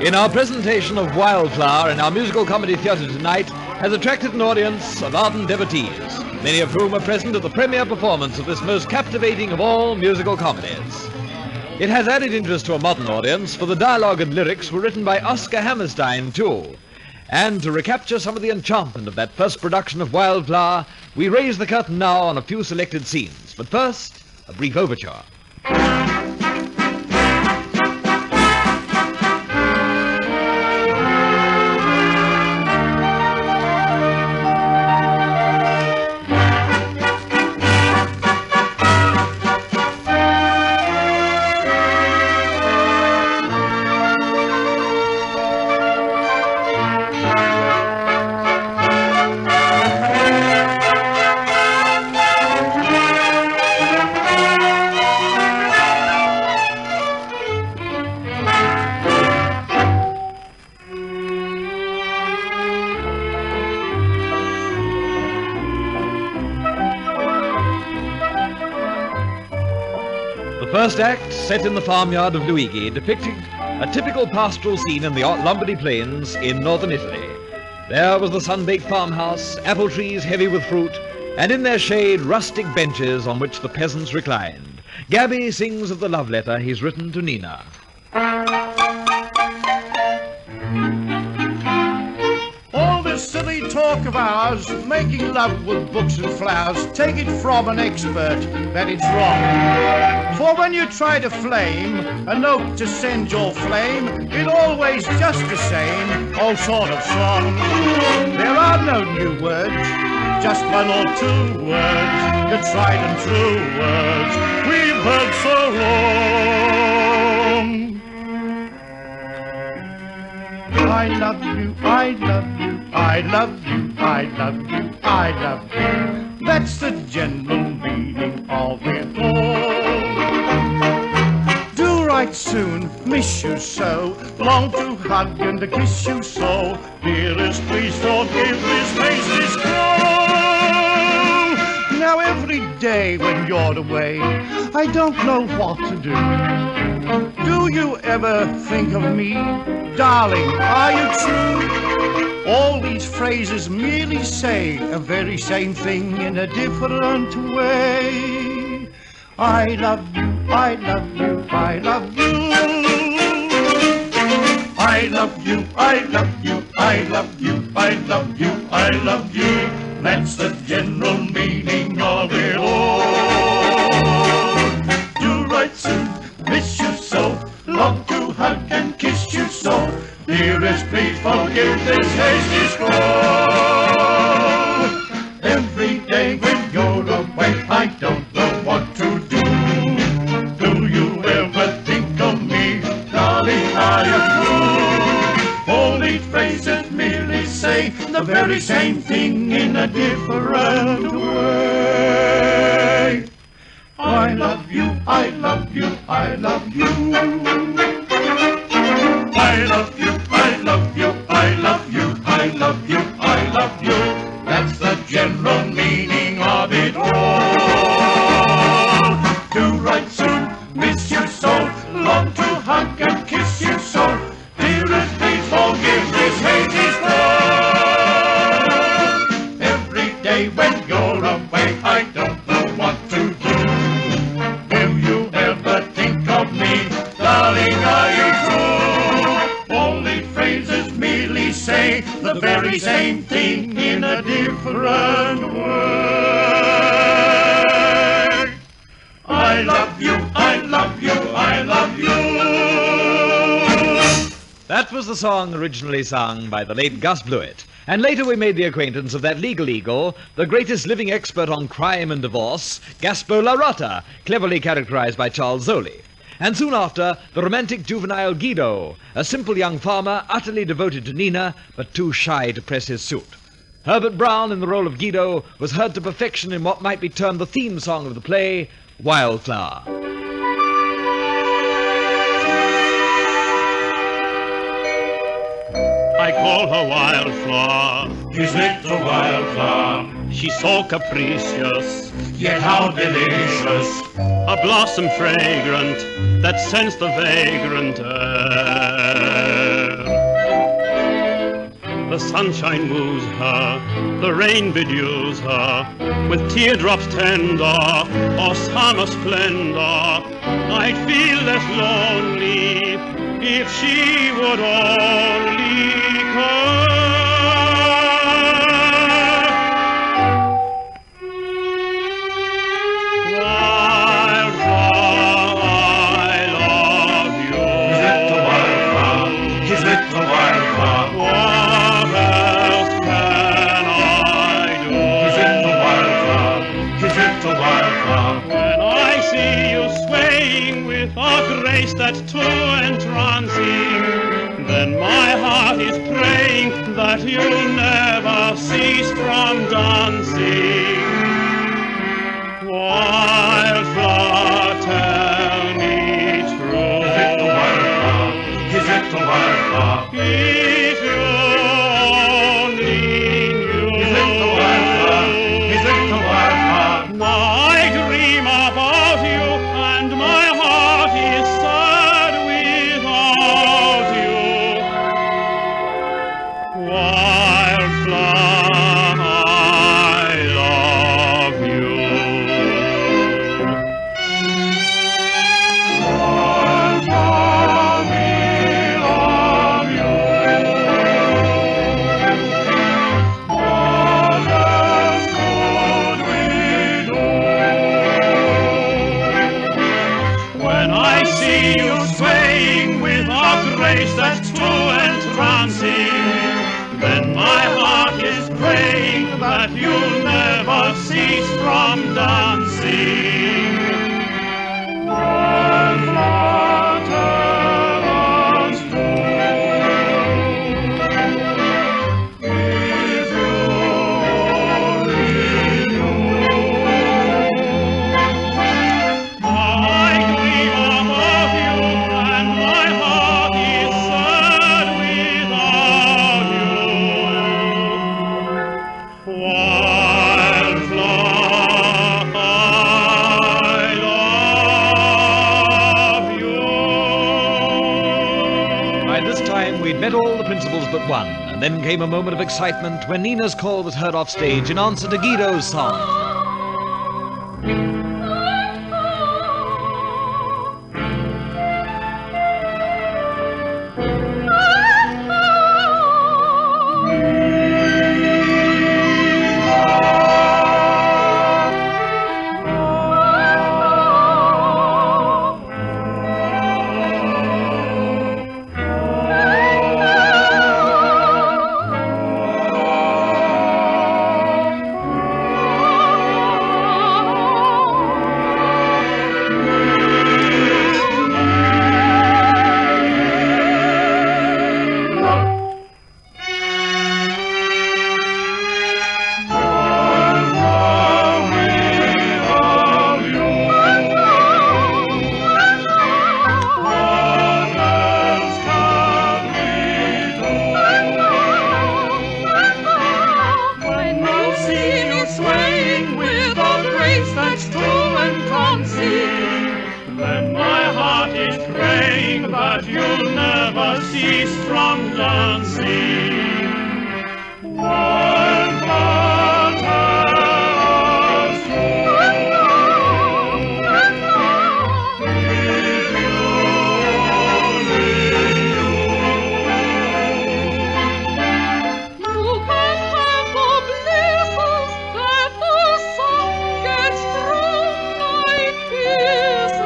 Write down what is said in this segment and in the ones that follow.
in our presentation of Wildflower in our musical comedy theatre tonight has attracted an audience of ardent devotees, many of whom are present at the premiere performance of this most captivating of all musical comedies. It has added interest to a modern audience, for the dialogue and lyrics were written by Oscar Hammerstein, too. And to recapture some of the enchantment of that first production of Wildflower, we raise the curtain now on a few selected scenes. But first, a brief overture. The first act, set in the farmyard of Luigi, depicted a typical pastoral scene in the Lombardy Plains in northern Italy. There was the sun-baked farmhouse, apple trees heavy with fruit, and in their shade rustic benches on which the peasants reclined. Gabby sings of the love letter he's written to Nina. All this silly talk of ours, making love with books and flowers, take it from an expert that it's wrong. For when you try to flame a note to send your flame, it always just the same old sort of song. There are no new words, just one or two words, the tried and true words we've heard so long. I love you, I love you, I love you, I love you, I love you. That's the general meaning of it all. Do right soon, miss you so, long to hug and to kiss you so. Dearest, please forgive this hasty scroll. Now every day when you're away, I don't know what to do. Do you ever think of me? Darling, are you true? All these phrases merely say a very same thing in a different way. I love you, I love you, I love you. I love you, I love you, I love you, I love you, I love you. That's the general meaning of it all. Do right soon, miss you so, long to hug and kiss you so. Dearest, please forgive this hasty scroll. Every day when you're away, I don't know what to do. Do you ever think of me, darling, are you true? All these phrases merely say the very same thing in a different way. I love you, I love you, I love you. I love you, I love you, I love you, I love you, I love you. That's the general meaning of it all. Do right soon, miss you so, long to hug and kiss you so. Dearest, please forgive this hasty scroll. Every day when you're away, I don't know what to do. Will you ever think of me, darling, are you true? Merely say the very same thing in a different way. I love you, I love you, I love you. That was the song originally sung by the late Gus Blewett. And later we made the acquaintance of that legal eagle, the greatest living expert on crime and divorce, Gaspo La Rota, cleverly characterized by Charles Zoli. And soon after, the romantic juvenile Guido, a simple young farmer utterly devoted to Nina, but too shy to press his suit. Herbert Brown, in the role of Guido, was heard to perfection in what might be termed the theme song of the play, Wildflower. I call her Wildflower, His little wildflower, she's so capricious, yet how delicious. a blossom fragrant that scents the vagrant air. The sunshine woos her, the rain bedews her, with teardrops tender or summer splendor. I'd feel less lonely if she would only come. That's too entrancing, then my heart is praying that you'll never cease from dancing. Wildflower, tell me true. Is it the wildflower? Is it the wildflower? If you only knew. Is it the wildflower? Is it the wildflower? Now I dream about you and my heart is sad without you. Wildflower, I love you. Wildflower, we love you. What else could we do? When I see you swaying with a grace that's too entrancing, then my heart is praying that you'll never cease from dancing. Wildflower, tell us true. If you only knew. I dream about you and my heart is sad without you. Wildflower, I love you. By this time, we'd met all the principals but one, and then came a moment of excitement when Nina's call was heard off stage in answer to Guido's song. Then my heart is praying that you'll never cease from dancing. Wildflower, tell us true. If you only knew. You can have the blisses that the sun gets through my kisses.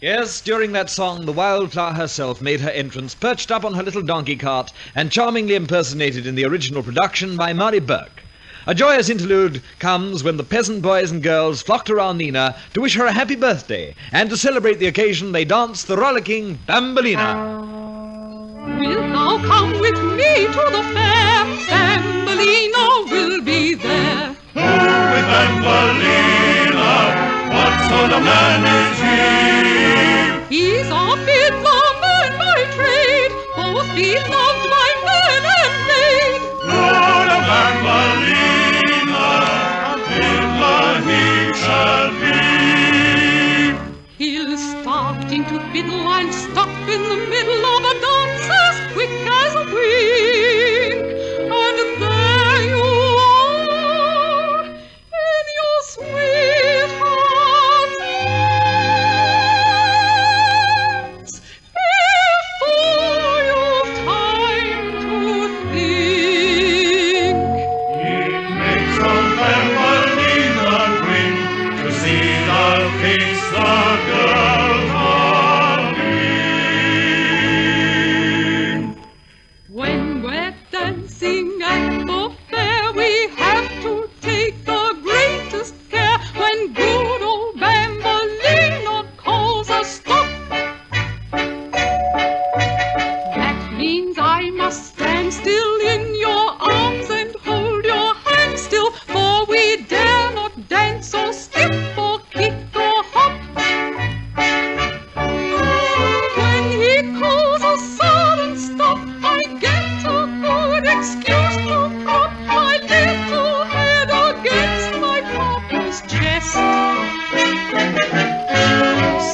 Yes, during that song, the Wildflower herself made her entrance, perched up on her little donkey cart, and charmingly impersonated in the original production by Murray Burke. A joyous interlude comes when the peasant boys and girls flocked around Nina to wish her a happy birthday, and to celebrate the occasion they danced the rollicking Bambolina. Wilt thou come with me to the fair? Bambolina will be there. Who with Bambolina? What sort of man is he? He's a fiddler man by trade, both he loved my men and maid. Lord of Bambolina, fiddler he shall be. He'll start into fiddle and stop in the middle of a dance as quick as a wink. And there you are in your sweetheart's arms before you've time to think. It makes old Bambolina grin to see the face the girls are in. When we're dancing at the fair, we have to take the greatest care. When good old Bambolina calls us stop, that means I must stand still in your arms and hold your hand still, for we dare not dance or skip or kick or hop. When he calls a sudden stop, I get a good excuse to prop my little head against my papa's chest.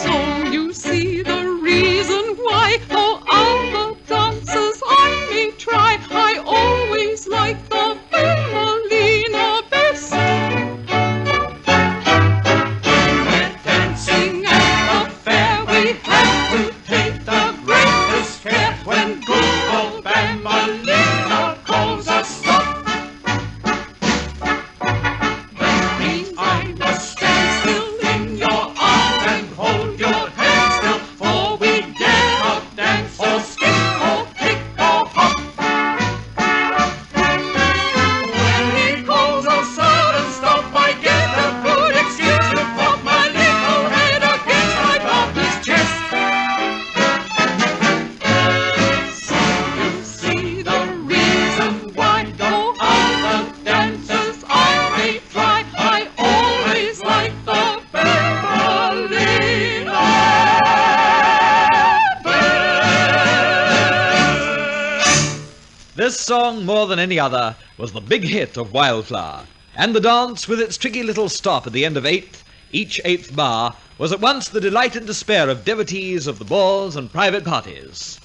So you see the reason why, though other dances I may try, I always like the Bambolina best. We're dancing at the fair, we have to take the greatest care. When good old Bambolina calls us stop, that means I must stand still in your arms and hold your hand still, for we dare not dance or skip or kick or hop. When he calls a sudden stop, I get a good excuse to pop my little head against my papa's chest. So you see the reason why, though other dances I may try, I always like the Bambolina best. This song, more than any other, was the big hit of Wildflower. And the dance, with its tricky little stop at the end of each eighth bar, was at once the delight and despair of devotees of the balls and private parties.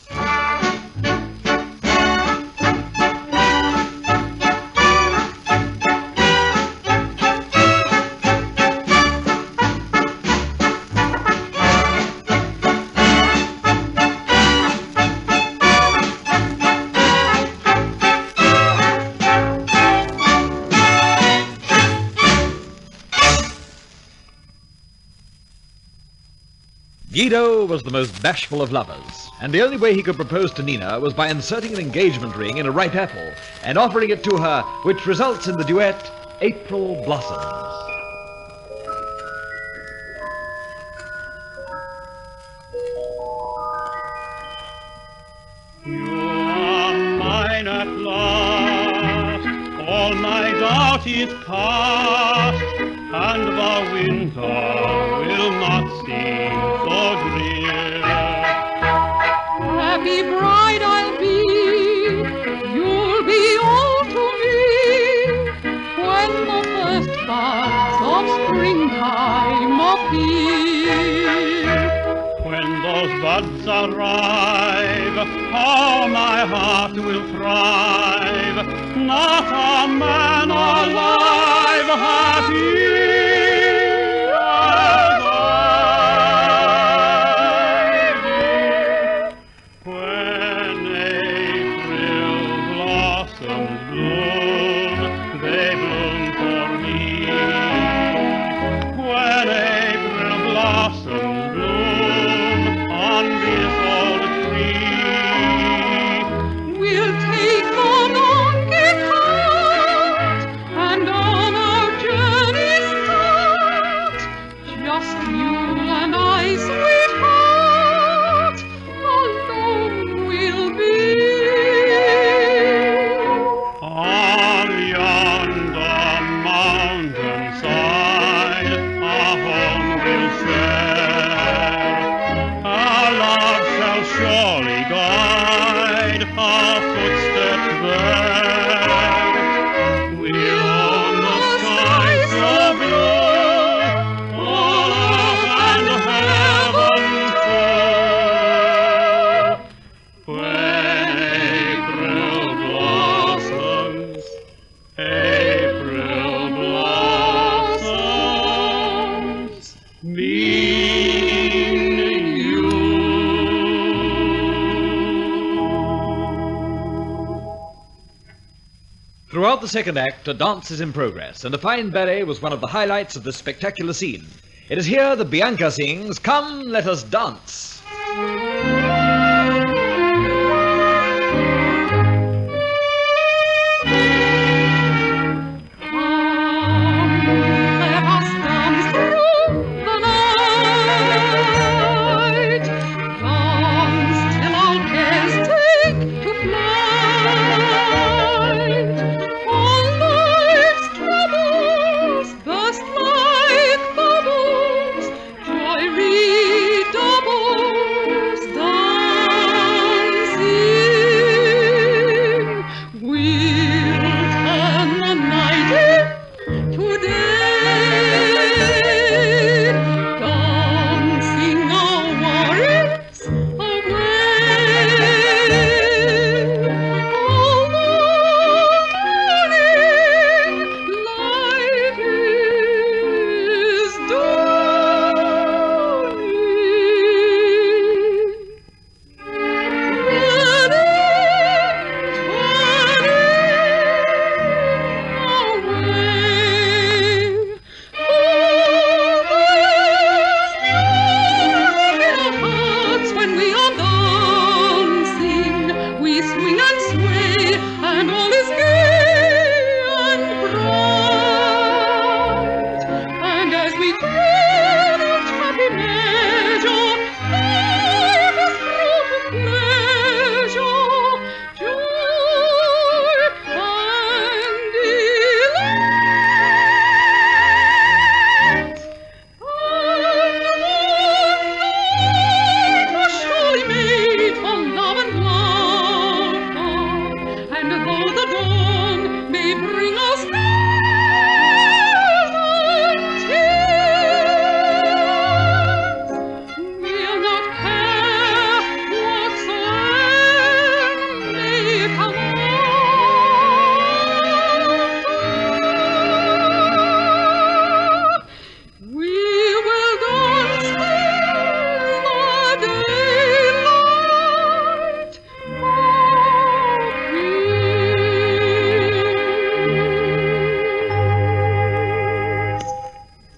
Guido was the most bashful of lovers, and the only way he could propose to Nina was by inserting an engagement ring in a ripe apple and offering it to her, which results in the duet April Blossoms. You are mine at last, all my doubt is past, and the winter will not seem so drear. Happy bride I'll be, you'll be all to me, when the first buds of springtime appear. When those buds arrive, how my heart will thrive, not a man alive happy as I do. When April blossoms bloom, they bloom for me. When April blossoms bloom on this old tree, We'll take the donkey cart and on our journey the second act, a dance is in progress, and a fine ballet was one of the highlights of this spectacular scene. It is here that Bianca sings, "Come, let us dance."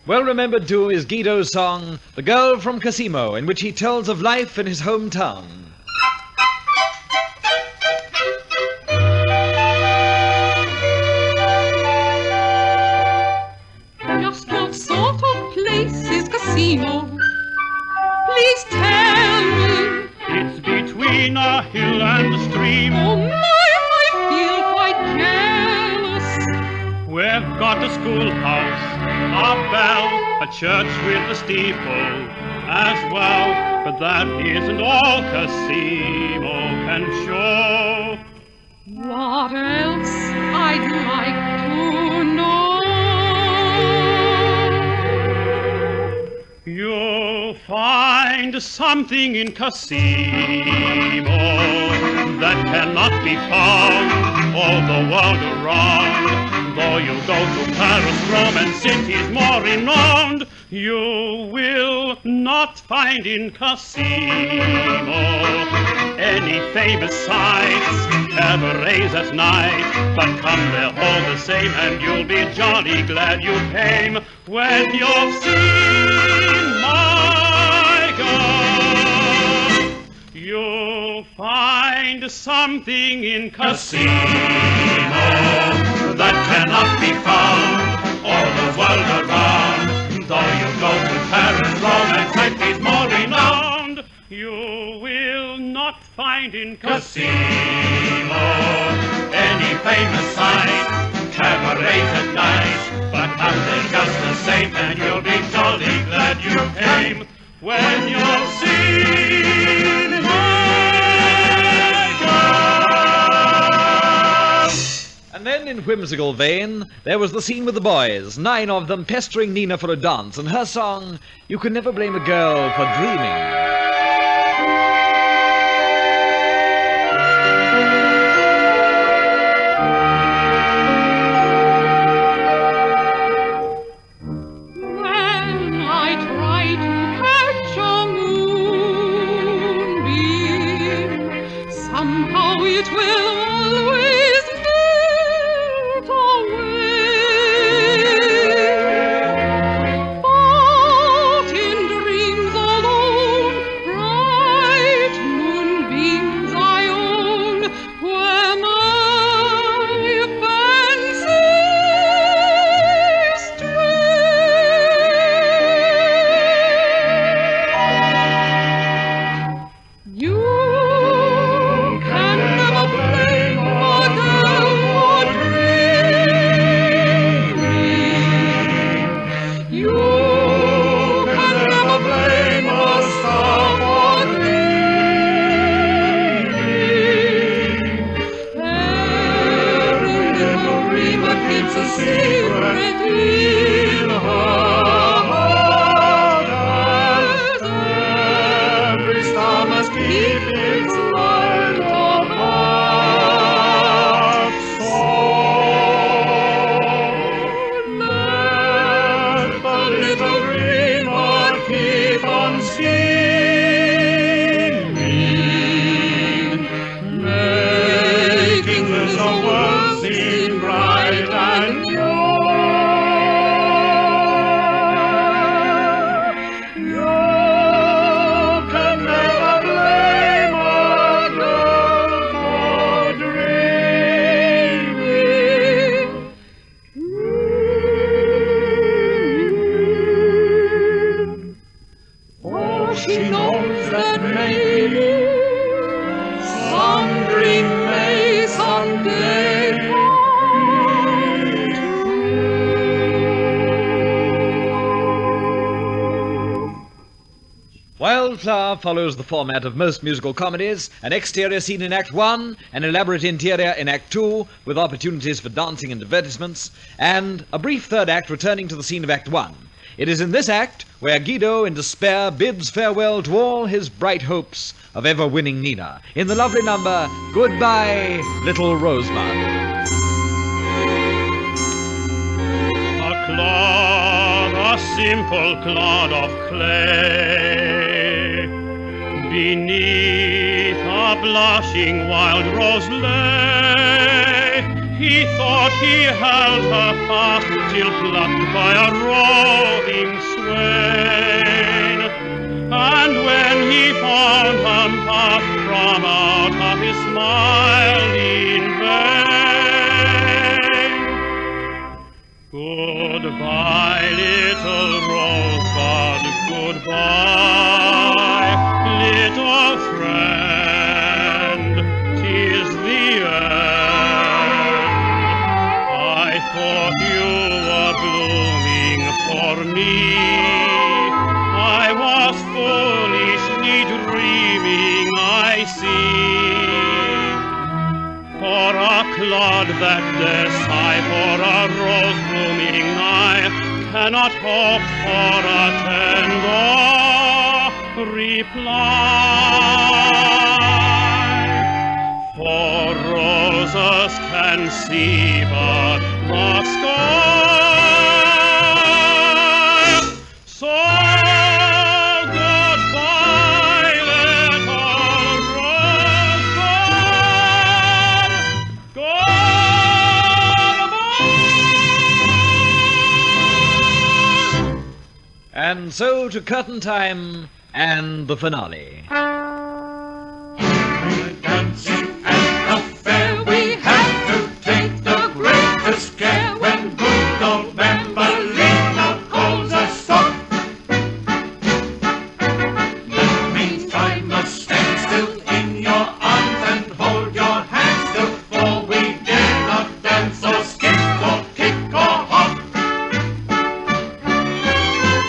Well remembered, too, is Guido's song, "The Girl from Cosimo," in which he tells of life in his hometown. Just what sort of place is Cosimo? Please tell me. It's between a hill and a stream. Oh my, I feel quite jealous. We've got a schoolhouse, a bell, a church with a steeple as well. But that isn't all Cosimo can show. What else I'd like to know? You'll find something in Cosimo that cannot be found all the world around. Though you go to Paris, Rome, and cities more renowned, you will not find in Cosimo any famous sights, cabarets at night. But come there all the same, and you'll be jolly glad you came when you've seen my girl. You'll find something in Cosimo that cannot be found all the world around. Though you go to Paris, Rome, and cities more renowned, you will not find in Cosimo any famous sight, cabarets at night. But come there just the same, and you'll be jolly glad you came when you've seen my girl. And then, in whimsical vein, there was the scene with the boys, 9 of them pestering Nina for a dance, and her song, "You Could Never Blame a Girl for Dreaming." Somehow it will always meet singing, making the world seem bright and pure. You can never blame a girl for dreaming. For she knows that maybe some dream may someday come true. Wildflower follows the format of most musical comedies: an exterior scene in Act 1, an elaborate interior in Act 2, with opportunities for dancing and advertisements, and a brief third act returning to the scene of Act 1. It is in this act where Guido, in despair, bids farewell to all his bright hopes of ever winning Nina, in the lovely number, Goodbye, Little Rosebud. A clod, a simple clod of clay, beneath a blushing wild rose lay. He thought he held her fast till plucked by a roving swain. And when he found her puffed from out of his smile in vain. Goodbye, little rosebud, goodbye, little friend, 'tis the end. I thought you were blooming for me. I was foolishly dreaming, I see. For a clod that sigh, for a rose blooming I cannot hope for a tender reply. For roses can see but the sky. So goodbye, little rosebud, goodbye. And so to curtain time and the finale. Dancing at the fair, we have to take the greatest care when good old Thumbelina calls us stop. That means I must stand still in your arms and hold your hands still, for we dare not dance or skip or kick or hop.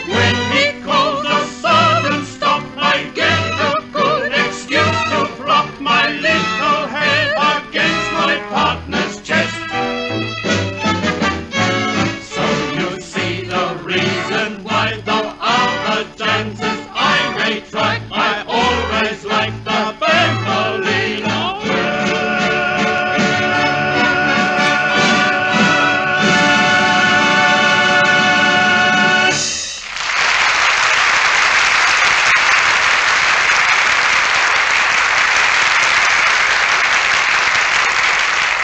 When he calls a sudden stop, I get a good excuse to flop my little head against my partner's chest. So you see the reason why, though other dances I may try, I always like the Thumbelina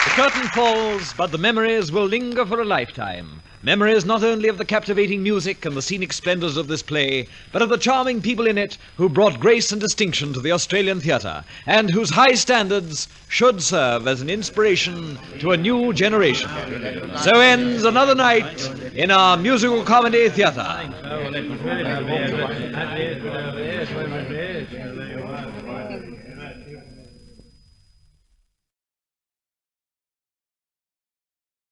The curtain falls, but the memories will linger for a lifetime. Memories not only of the captivating music and the scenic splendors of this play, but of the charming people in it who brought grace and distinction to the Australian theatre, and whose high standards should serve as an inspiration to a new generation. So ends another night in our musical comedy theatre.